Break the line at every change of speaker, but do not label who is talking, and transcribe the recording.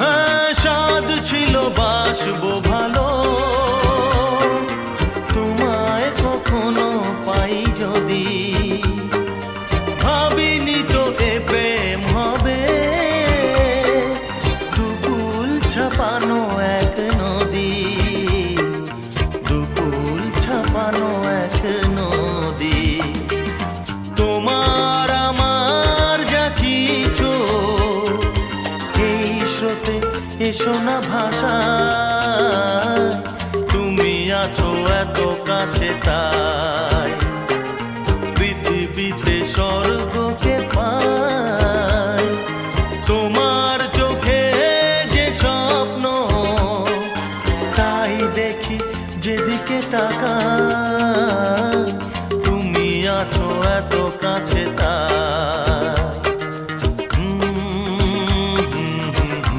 হ্যাঁ, স্বাদ ছিল বাসবো ভালো, তোমায় কখনো পাই যদি। ভাবিনি তো এ প্রেম হবে, দুকুল ছাপানো এক নদী, দুকুল ছাপানো এক নদী। তোমার আমার যা কিছু এই স্রোতে এসো না ভাষা, তুমি আছো এত কাছে তাই।